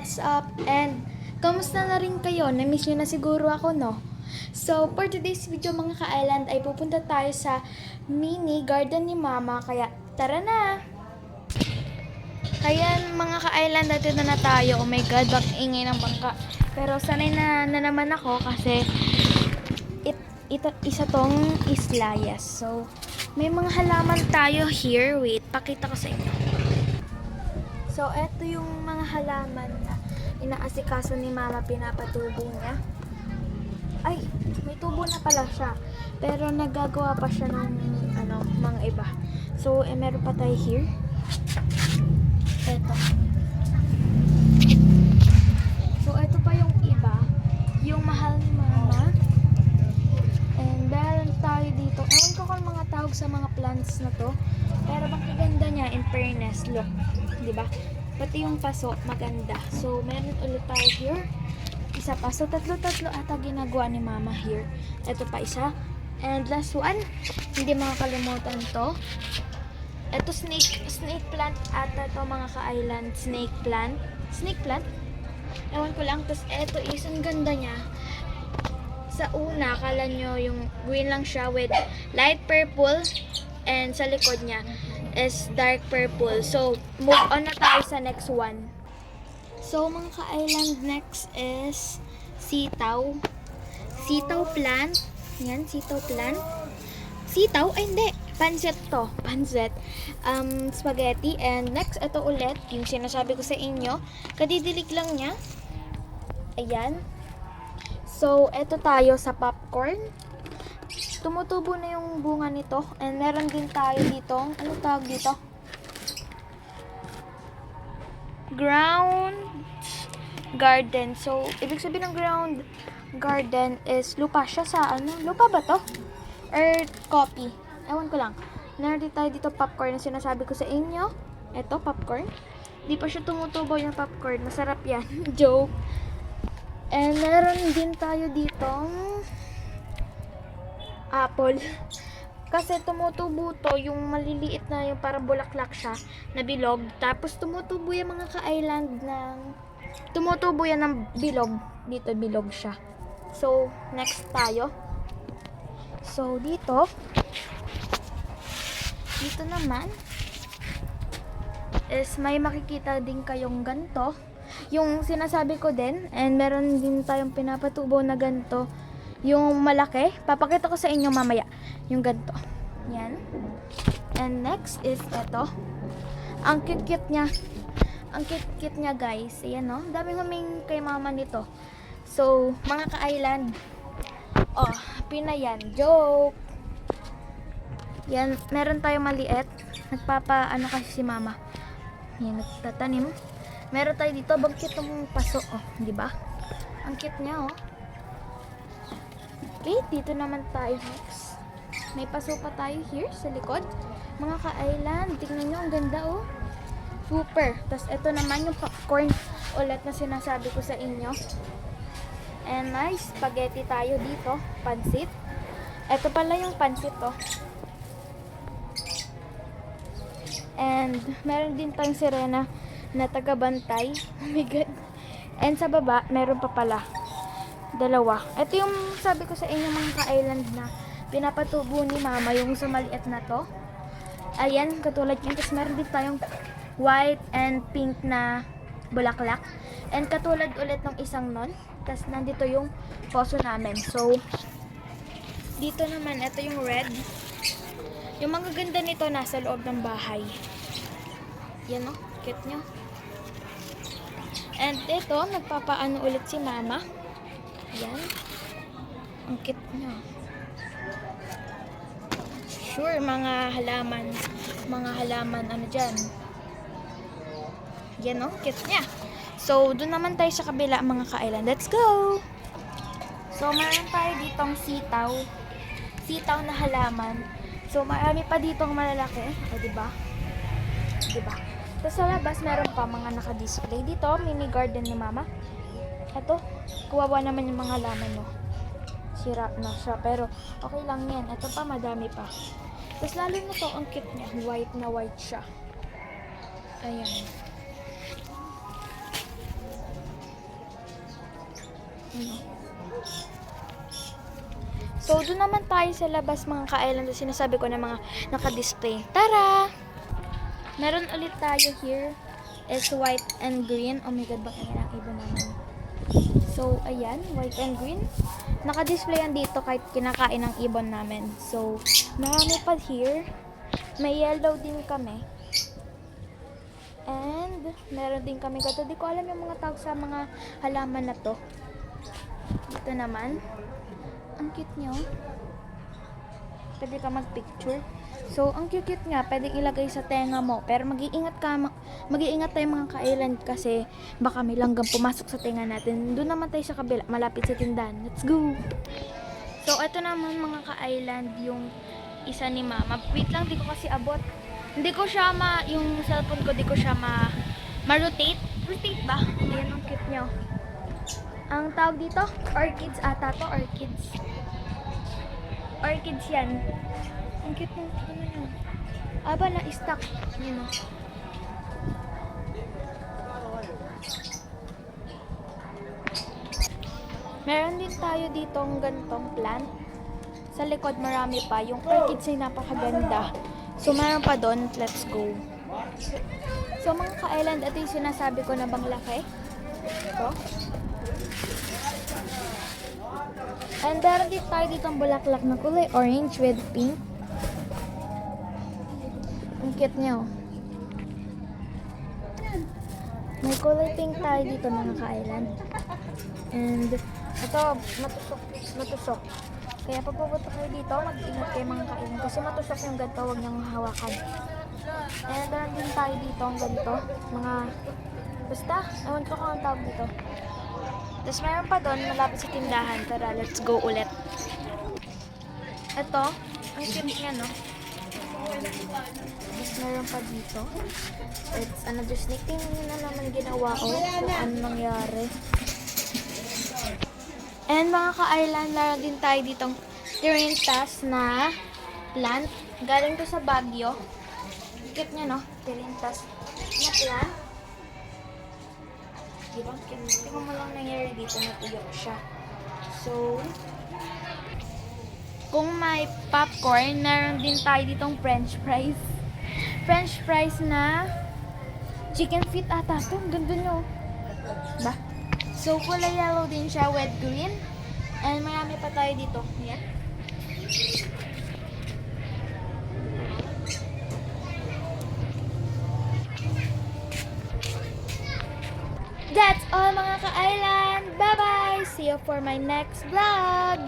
what's up? And kamusta na rin kayo? Na-miss nyo na siguro ako, no? So, for today's video mga ka-island ay pupunta tayo sa mini garden ni Mama. Kaya, tara na! Kaya mga ka-island, dito na tayo. Oh my God, bak ingay ng bangka. Pero sanay na naman ako kasi isa tong isla, yes. So, may mga halaman tayo here. Wait, pakita ko sa inyo. So, eto yung mga halaman na inaasikaso ni Mama, pinapatubo niya. Ay, may tubo na pala siya. Pero nagagawa pa siya ng mga iba. So, meron pa tayo here. Eto. So, eto pa yung iba. Yung mahal ni Mama. And meron tayo dito. Ewan ko kung mga tawag sa mga plants na to. Pero bang kaganda niya, in fairness. Look. Diba? Pati yung paso, maganda. So, meron ulit tayo here. Isa pa. So, tatlo-tatlo ata ginagawa ni Mama here. Ito pa isa. And last one, hindi makakalimutan to. Ito snake plant ata to mga ka-island. Snake plant. Snake plant? Ewan ko lang. Tapos ito is, ang ganda niya. Sa una, akala nyo yung green lang siya with light purple. And sa likod niya is dark purple. So, move on na tayo sa next one. So, mga ka-island, next is sitaw. Sitaw plant. Yan, sitaw plant. Sitaw? Ay, hindi. Pancit to. Pancit. Spaghetti. And next, ito ulit. Yung sinasabi ko sa inyo. Kadidilig lang niya. Ayan. So, ito tayo sa popcorn. Tumutubo na yung bunga nito. And meron din tayo dito. Ano tawag dito? Ground garden. So, ibig sabihin ng ground garden is lupa siya sa lupa ba to? Or coffee? Ewan ko lang. Meron din tayo dito popcorn na sinasabi ko sa inyo. Ito, popcorn. Di pa siya tumutubo yung popcorn. Masarap yan. Joke. And meron din tayo ditong apple. Kasi tumutubo to, yung maliliit na yung parang bulaklak siya, na bilog. Tapos tumutubo yung mga ka-island ng, tumutubo yan ng bilog. Dito bilog siya. So, next tayo. So, dito naman is may makikita din kayong ganto. Yung sinasabi ko din, and meron din tayong pinapatubo na ganto. Yung malaki, papakita ko sa inyo mamaya. Yung ganito. Yan. And next is ito. Ang cute-cute niya. Ang cute-cute niya, guys. Ayan, no? Daming huming kay Mama nito. So, mga ka-island. Oh, pinayan. Joke! Yan. Meron tayong maliit. Nagpapa-ano kasi si Mama. Yan, nagtatanim. Meron tayo dito. Bang cute ng paso. Oh, di ba? Ang cute niya, oh. Okay, dito naman tayo next. May paso pa tayo here sa likod. Mga ka-island, tingnan nyo, ang ganda oh. Super. Tapos ito naman yung popcorn ulit na sinasabi ko sa inyo. And nice, spaghetti tayo dito. Pansit. Ito pala yung pansit oh. And meron din tayong sirena na taga-bantay. Oh my God. And sa baba, meron pa pala. Dalawa. Ito yung sabi ko sa inyo mga ka-island na pinapatubo ni Mama, yung sa maliit na to. Ayan, katulad yan. Tapos meron din tayong white and pink na bulaklak. And katulad ulit ng isang nun. Tapos nandito yung poso namin. So, dito naman, ito yung red. Yung mga ganda nito nasa loob ng bahay. Yan o, cute nyo. And ito, nagpapaano ulit si Mama. Yan. Ang cute niya. Sure, mga halaman. Mga halaman, ano dyan. Yan o, cute niya. So, doon naman tayo sa kabila, mga ka-island. Let's go! So, meron tayo ditong sitaw. Sitaw na halaman. So, marami pa ditong malalaki. O, diba? Diba? Tapos sa labas, meron pa mga naka-display. Dito, mini garden ni Mama. Ito, kawawa naman yung mga halaman, no. Sira na siya, pero okay lang yan. Ito pa, madami pa. Tapos lalo na to, ang cute niya. White na white siya. Ayan. Ano. So, doon naman tayo sa labas mga ka-island. Sinasabi ko na mga naka-display. Tara! Meron ulit tayo here. It's white and green. Oh my god, baka yan ang ibon naman. So, ayan. White and green. Naka-display yan dito kahit kinakain ng ibon namin. So, marami pa here. May yellow din kami. And, meron din kami gato. Di ko alam yung mga tawag sa mga halaman na to. Dito naman. Ang cute nyo. Pwede ka mag-picture. So, ang cute nga. Pwede ilagay sa tenga mo. Pero mag-iingat tayo mga ka-island kasi baka may langgam pumasok sa tenga natin. Doon naman tayo sa kabila. Malapit sa tindahan. Let's go! So, ito naman mga ka-island yung isa ni mama. Wait lang, di ko kasi abot. Hindi ko siya yung cellphone ko, di ko siya ma-rotate. Rotate ba? Ayan, ang cute nyo. Ang tawag dito, orchids ata to, orchids. Orchids yan. Ang cute ng ano nyo. Aba, na-stuck. Yun o. Meron din tayo ditong gantong plant. Sa likod marami pa. Yung orchids ay napakaganda. So, meron pa doon. Let's go. So, mga ka-island, ito yung sinasabi ko na bang laki. Ito. And meron din tayo ditong bulaklak na kulay orange with pink. Ang cute niya, oh. May kulay pink tayo dito mga ka-island. And ito, matusok. Kaya pag pupunta kayo dito, mag-ingat kayo mga ka-island. Kasi matusok yung ganito, huwag niyang hawakan. And meron din tayo dito ang ganito. Basta, ewan ko kung ang tawag dito. Tapos meron pa doon, malapit sa tindahan. Tara, let's go ulit. Ito, ang cute niya, no? Tapos meron pa dito. It's another snake. Tingnan nyo na naman ginawa ko kung ano nangyari. And mga ka-island, meron din tayo ditong tirintas na plant. Galing to sa Baguio. Cute niya, no? Tirintas na plant. Diba? Tingnan mo lang nangyari dito, natuyok siya. So, kung may popcorn, meron din tayo ditong french fries. French fries na chicken feet ata to. Ganda nyo. Ba? So, kulay yellow din siya with green. And marami pa tayo dito. Yan. That's all mga ka-island. Bye-bye! See you for my next vlog!